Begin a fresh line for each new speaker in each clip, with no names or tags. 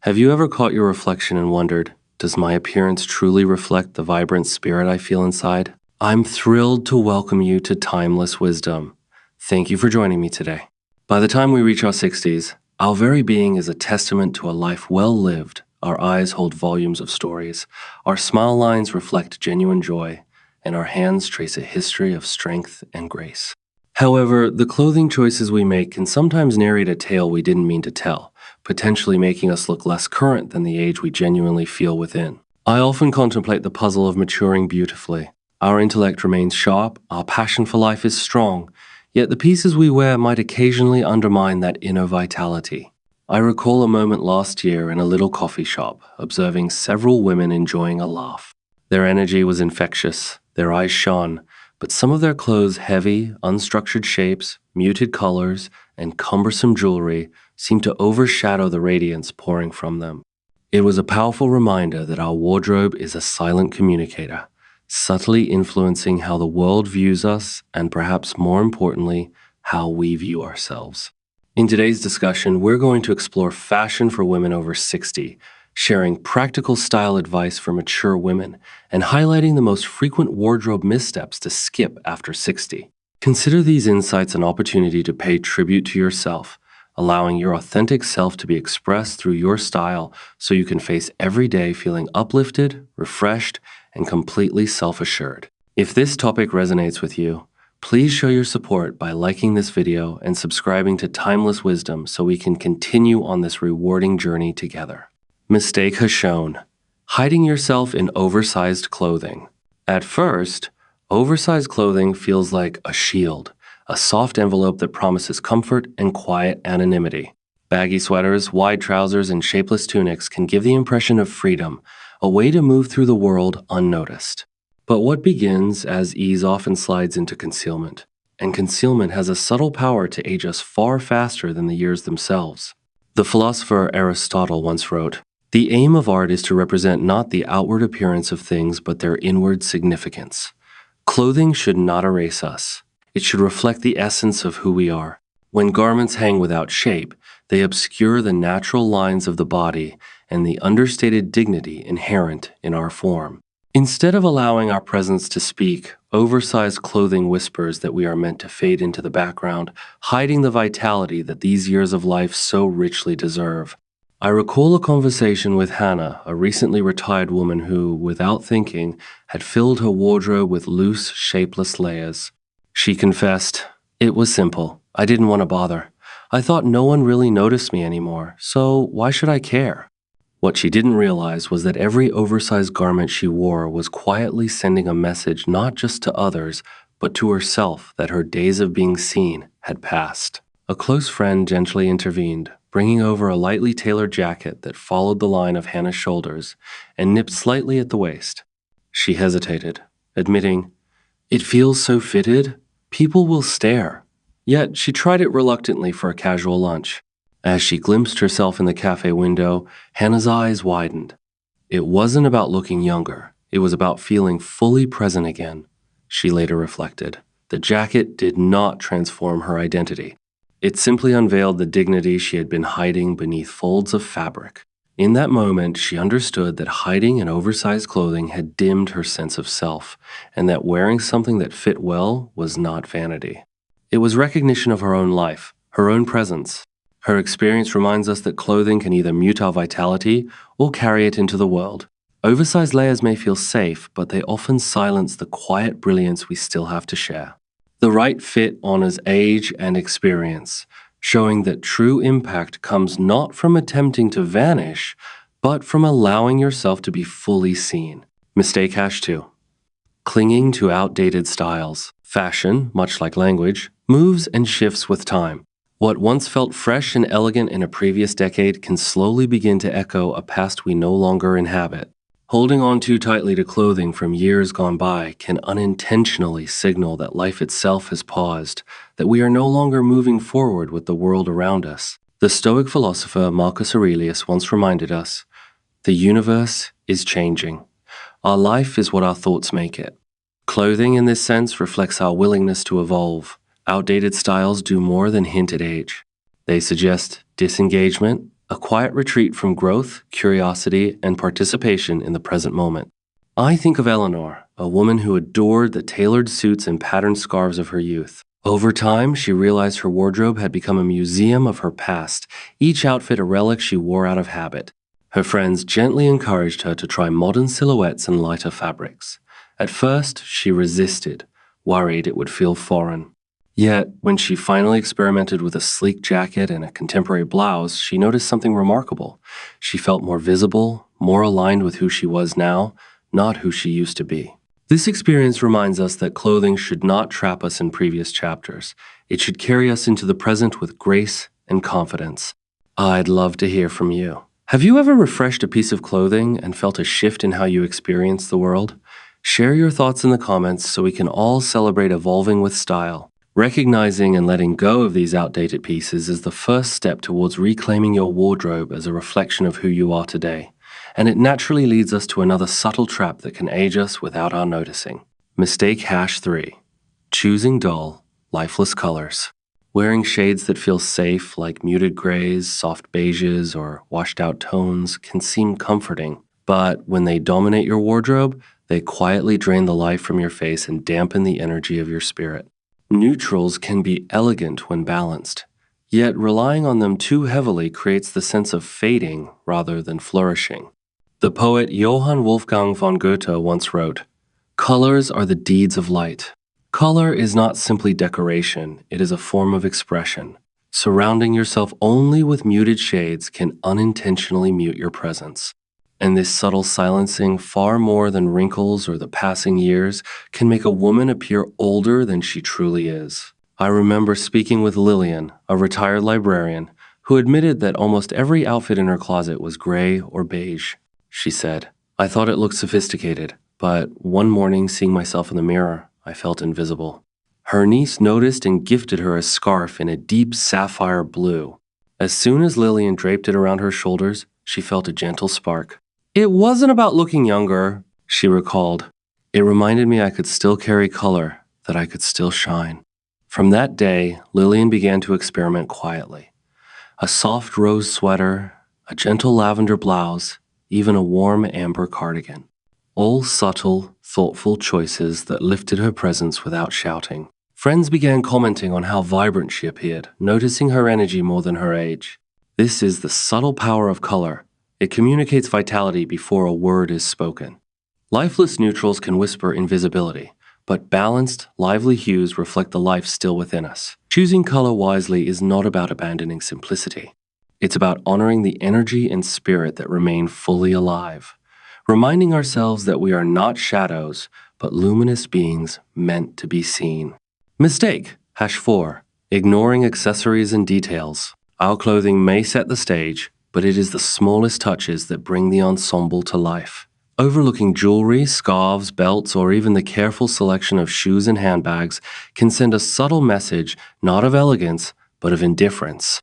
Have you ever caught your reflection and wondered, does my appearance truly reflect the vibrant spirit I feel inside? I'm thrilled to welcome you to Timeless Wisdom. Thank you for joining me today. By the time we reach our 60s, our very being is a testament to a life well lived. Our eyes hold volumes of stories, our smile lines reflect genuine joy, and our hands trace a history of strength and grace. However, the clothing choices we make can sometimes narrate a tale we didn't mean to tell, potentially making us look less current than the age we genuinely feel within. I often contemplate the puzzle of maturing beautifully. Our intellect remains sharp, our passion for life is strong, yet the pieces we wear might occasionally undermine that inner vitality. I recall a moment last year in a little coffee shop, observing several women enjoying a laugh. Their energy was infectious, their eyes shone, but some of their clothes' heavy, unstructured shapes, muted colors, and cumbersome jewelry seemed to overshadow the radiance pouring from them. It was a powerful reminder that our wardrobe is a silent communicator, subtly influencing how the world views us and perhaps more importantly, how we view ourselves. In today's discussion, we're going to explore fashion for women over 60, sharing practical style advice for mature women, and highlighting the most frequent wardrobe missteps to skip after 60. Consider these insights an opportunity to pay tribute to yourself, allowing your authentic self to be expressed through your style so you can face every day feeling uplifted, refreshed, and completely self-assured. If this topic resonates with you, please show your support by liking this video and subscribing to Timeless Wisdom so we can continue on this rewarding journey together. Mistake has shown. Hiding yourself in oversized clothing. At first, oversized clothing feels like a shield, a soft envelope that promises comfort and quiet anonymity. Baggy sweaters, wide trousers, and shapeless tunics can give the impression of freedom, a way to move through the world unnoticed. But what begins as ease often slides into concealment, and concealment has a subtle power to age us far faster than the years themselves. The philosopher Aristotle once wrote, "The aim of art is to represent not the outward appearance of things but their inward significance." Clothing should not erase us. It should reflect the essence of who we are. When garments hang without shape, they obscure the natural lines of the body and the understated dignity inherent in our form. Instead of allowing our presence to speak, oversized clothing whispers that we are meant to fade into the background, hiding the vitality that these years of life so richly deserve. I recall a conversation with Hannah, a recently retired woman who, without thinking, had filled her wardrobe with loose, shapeless layers. She confessed, "It was simple. I didn't want to bother. I thought no one really noticed me anymore, so why should I care?" What she didn't realize was that every oversized garment she wore was quietly sending a message not just to others, but to herself that her days of being seen had passed. A close friend gently intervened, bringing over a lightly tailored jacket that followed the line of Hannah's shoulders and nipped slightly at the waist. She hesitated, admitting, "It feels so fitted, people will stare." Yet she tried it reluctantly for a casual lunch. As she glimpsed herself in the cafe window, Hannah's eyes widened. It wasn't about looking younger, it was about feeling fully present again. She later reflected. The jacket did not transform her identity. It simply unveiled the dignity she had been hiding beneath folds of fabric. In that moment, she understood that hiding in oversized clothing had dimmed her sense of self, and that wearing something that fit well was not vanity. It was recognition of her own life, her own presence. Her experience reminds us that clothing can either mute our vitality or carry it into the world. Oversized layers may feel safe, but they often silence the quiet brilliance we still have to share. The right fit honors age and experience, showing that true impact comes not from attempting to vanish, but from allowing yourself to be fully seen. Mistake #2. Clinging to outdated styles. Fashion, much like language, moves and shifts with time. What once felt fresh and elegant in a previous decade can slowly begin to echo a past we no longer inhabit. Holding on too tightly to clothing from years gone by can unintentionally signal that life itself has paused, that we are no longer moving forward with the world around us. The Stoic philosopher Marcus Aurelius once reminded us, "The universe is changing. Our life is what our thoughts make it." Clothing in this sense reflects our willingness to evolve. Outdated styles do more than hint at age. They suggest disengagement, a quiet retreat from growth, curiosity, and participation in the present moment. I think of Eleanor, a woman who adored the tailored suits and patterned scarves of her youth. Over time, she realized her wardrobe had become a museum of her past, each outfit a relic she wore out of habit. Her friends gently encouraged her to try modern silhouettes and lighter fabrics. At first, she resisted, worried it would feel foreign. Yet, when she finally experimented with a sleek jacket and a contemporary blouse, she noticed something remarkable. She felt more visible, more aligned with who she was now, not who she used to be. This experience reminds us that clothing should not trap us in previous chapters. It should carry us into the present with grace and confidence. I'd love to hear from you. Have you ever refreshed a piece of clothing and felt a shift in how you experience the world? Share your thoughts in the comments so we can all celebrate evolving with style. Recognizing and letting go of these outdated pieces is the first step towards reclaiming your wardrobe as a reflection of who you are today. And it naturally leads us to another subtle trap that can age us without our noticing. Mistake #3. Choosing dull, lifeless colors. Wearing shades that feel safe, like muted grays, soft beiges, or washed-out tones, can seem comforting. But when they dominate your wardrobe, they quietly drain the life from your face and dampen the energy of your spirit. Neutrals can be elegant when balanced, yet relying on them too heavily creates the sense of fading rather than flourishing. The poet Johann Wolfgang von Goethe once wrote, "Colors are the deeds of light." Color is not simply decoration, it is a form of expression. Surrounding yourself only with muted shades can unintentionally mute your presence. And this subtle silencing, far more than wrinkles or the passing years, can make a woman appear older than she truly is. I remember speaking with Lillian, a retired librarian, who admitted that almost every outfit in her closet was gray or beige. She said, "I thought it looked sophisticated, but one morning seeing myself in the mirror, I felt invisible." Her niece noticed and gifted her a scarf in a deep sapphire blue. As soon as Lillian draped it around her shoulders, she felt a gentle spark. "It wasn't about looking younger," she recalled. "It reminded me I could still carry color, that I could still shine." From that day, Lillian began to experiment quietly. A soft rose sweater, a gentle lavender blouse, even a warm amber cardigan. All subtle, thoughtful choices that lifted her presence without shouting. Friends began commenting on how vibrant she appeared, noticing her energy more than her age. This is the subtle power of color. It communicates vitality before a word is spoken. Lifeless neutrals can whisper invisibility, but balanced, lively hues reflect the life still within us. Choosing color wisely is not about abandoning simplicity. It's about honoring the energy and spirit that remain fully alive, reminding ourselves that we are not shadows, but luminous beings meant to be seen. Mistake #4. Ignoring accessories and details. Our clothing may set the stage, but it is the smallest touches that bring the ensemble to life. Overlooking jewelry, scarves, belts, or even the careful selection of shoes and handbags can send a subtle message not of elegance, but of indifference.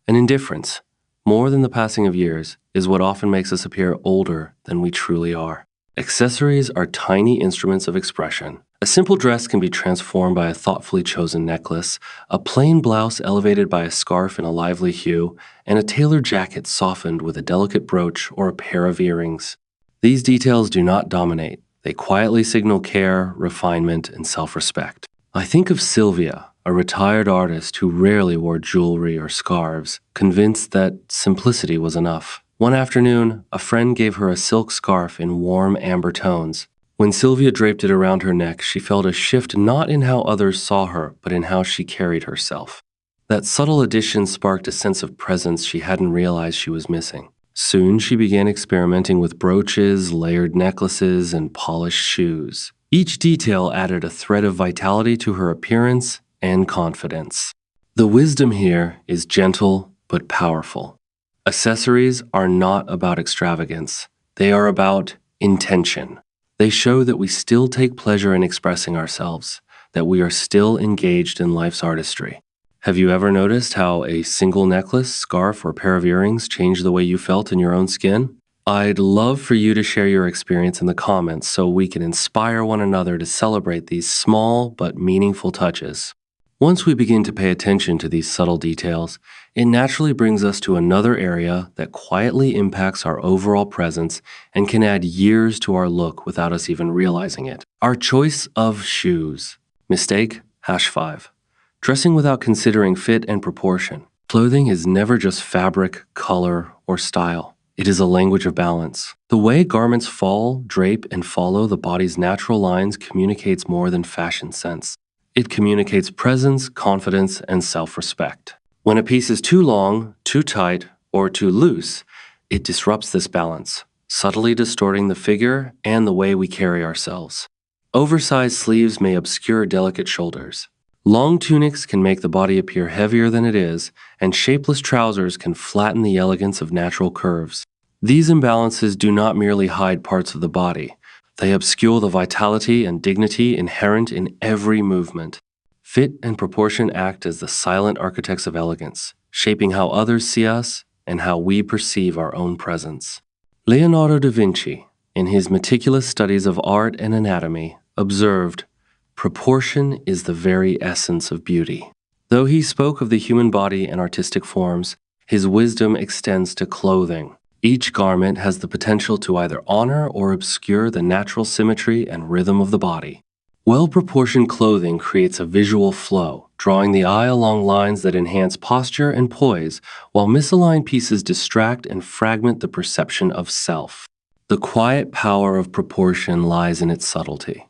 And indifference, more than the passing of years, is what often makes us appear older than we truly are. Accessories are tiny instruments of expression. A simple dress can be transformed by a thoughtfully chosen necklace, a plain blouse elevated by a scarf in a lively hue, and a tailored jacket softened with a delicate brooch or a pair of earrings. These details do not dominate. They quietly signal care, refinement, and self-respect. I think of Sylvia, a retired artist who rarely wore jewelry or scarves, convinced that simplicity was enough. One afternoon, a friend gave her a silk scarf in warm amber tones. When Sylvia draped it around her neck, she felt a shift not in how others saw her, but in how she carried herself. That subtle addition sparked a sense of presence she hadn't realized she was missing. Soon, she began experimenting with brooches, layered necklaces, and polished shoes. Each detail added a thread of vitality to her appearance and confidence. The wisdom here is gentle but powerful. Accessories are not about extravagance. They are about intention. They show that we still take pleasure in expressing ourselves, that we are still engaged in life's artistry. Have you ever noticed how a single necklace, scarf, or pair of earrings changed the way you felt in your own skin? I'd love for you to share your experience in the comments so we can inspire one another to celebrate these small but meaningful touches. Once we begin to pay attention to these subtle details, it naturally brings us to another area that quietly impacts our overall presence and can add years to our look without us even realizing it. Our choice of shoes. Mistake, #5. Dressing without considering fit and proportion. Clothing is never just fabric, color, or style. It is a language of balance. The way garments fall, drape, and follow the body's natural lines communicates more than fashion sense. It communicates presence, confidence, and self-respect. When a piece is too long, too tight, or too loose, it disrupts this balance, subtly distorting the figure and the way we carry ourselves. Oversized sleeves may obscure delicate shoulders. Long tunics can make the body appear heavier than it is, and shapeless trousers can flatten the elegance of natural curves. These imbalances do not merely hide parts of the body. They obscure the vitality and dignity inherent in every movement. Fit and proportion act as the silent architects of elegance, shaping how others see us and how we perceive our own presence. Leonardo da Vinci, in his meticulous studies of art and anatomy, observed, "Proportion is the very essence of beauty." Though he spoke of the human body and artistic forms, his wisdom extends to clothing. Each garment has the potential to either honor or obscure the natural symmetry and rhythm of the body. Well-proportioned clothing creates a visual flow, drawing the eye along lines that enhance posture and poise, while misaligned pieces distract and fragment the perception of self. The quiet power of proportion lies in its subtlety.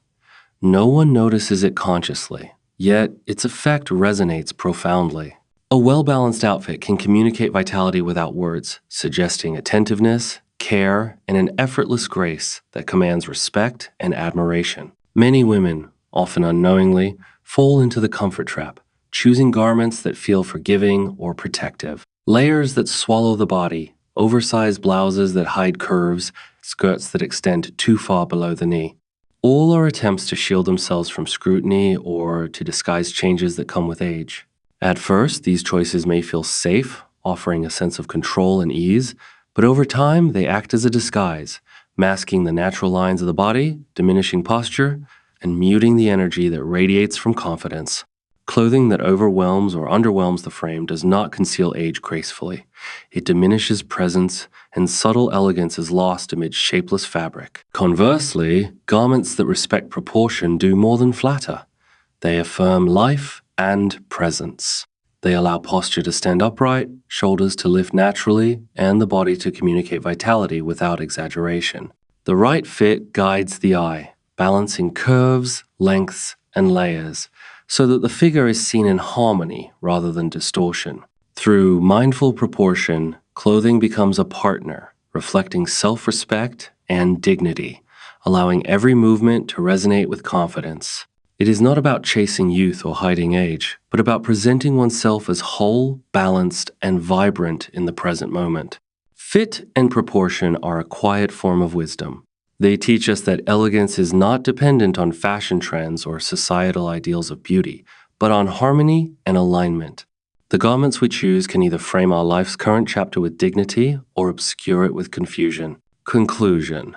No one notices it consciously, yet its effect resonates profoundly. A well-balanced outfit can communicate vitality without words, suggesting attentiveness, care, and an effortless grace that commands respect and admiration. Many women, often unknowingly, fall into the comfort trap, choosing garments that feel forgiving or protective. Layers that swallow the body, oversized blouses that hide curves, skirts that extend too far below the knee. All are attempts to shield themselves from scrutiny or to disguise changes that come with age. At first, these choices may feel safe, offering a sense of control and ease, but over time, they act as a disguise, masking the natural lines of the body, diminishing posture, and muting the energy that radiates from confidence. Clothing that overwhelms or underwhelms the frame does not conceal age gracefully. It diminishes presence, and subtle elegance is lost amid shapeless fabric. Conversely, garments that respect proportion do more than flatter. They affirm life and presence. They allow posture to stand upright, shoulders to lift naturally, and the body to communicate vitality without exaggeration. The right fit guides the eye, balancing curves, lengths, and layers, so that the figure is seen in harmony rather than distortion. Through mindful proportion, clothing becomes a partner, reflecting self-respect and dignity, allowing every movement to resonate with confidence. It is not about chasing youth or hiding age, but about presenting oneself as whole, balanced, and vibrant in the present moment. Fit and proportion are a quiet form of wisdom. They teach us that elegance is not dependent on fashion trends or societal ideals of beauty, but on harmony and alignment. The garments we choose can either frame our life's current chapter with dignity or obscure it with confusion. Conclusion: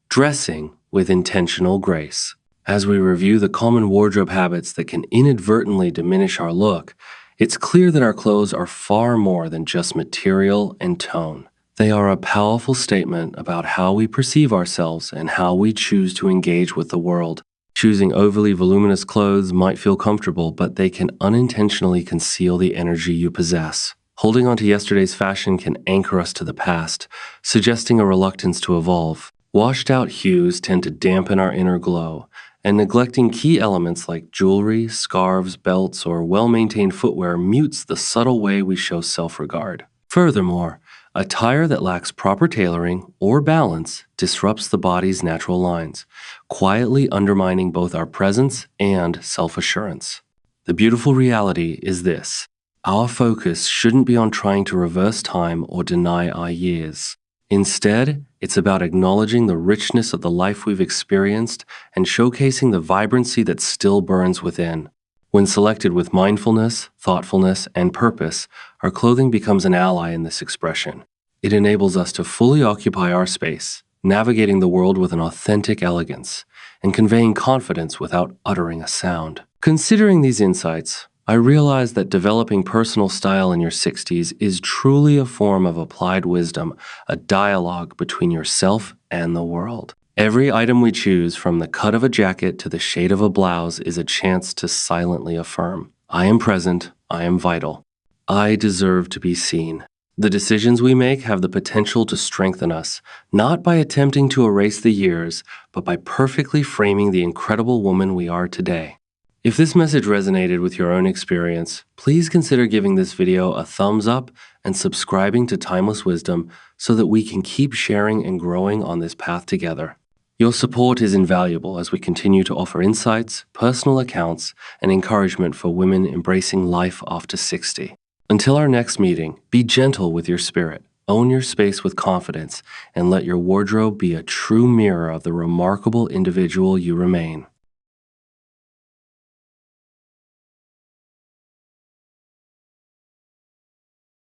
dressing with intentional grace. As we review the common wardrobe habits that can inadvertently diminish our look, it's clear that our clothes are far more than just material and tone. They are a powerful statement about how we perceive ourselves and how we choose to engage with the world. Choosing overly voluminous clothes might feel comfortable, but they can unintentionally conceal the energy you possess. Holding on to yesterday's fashion can anchor us to the past, suggesting a reluctance to evolve. Washed-out hues tend to dampen our inner glow, and neglecting key elements like jewelry, scarves, belts, or well-maintained footwear mutes the subtle way we show self-regard. Furthermore, attire that lacks proper tailoring or balance disrupts the body's natural lines, quietly undermining both our presence and self-assurance. The beautiful reality is this: our focus shouldn't be on trying to reverse time or deny our years. Instead, it's about acknowledging the richness of the life we've experienced and showcasing the vibrancy that still burns within. When selected with mindfulness, thoughtfulness, and purpose, our clothing becomes an ally in this expression. It enables us to fully occupy our space, navigating the world with an authentic elegance, and conveying confidence without uttering a sound. Considering these insights, I realized that developing personal style in your 60s is truly a form of applied wisdom, a dialogue between yourself and the world. Every item we choose, from the cut of a jacket to the shade of a blouse, is a chance to silently affirm, I am present, I am vital, I deserve to be seen. The decisions we make have the potential to strengthen us, not by attempting to erase the years, but by perfectly framing the incredible woman we are today. If this message resonated with your own experience, please consider giving this video a thumbs up and subscribing to Timeless Wisdom so that we can keep sharing and growing on this path together. Your support is invaluable as we continue to offer insights, personal accounts, and encouragement for women embracing life after 60. Until our next meeting, be gentle with your spirit, own your space with confidence, and let your wardrobe be a true mirror of the remarkable individual you remain.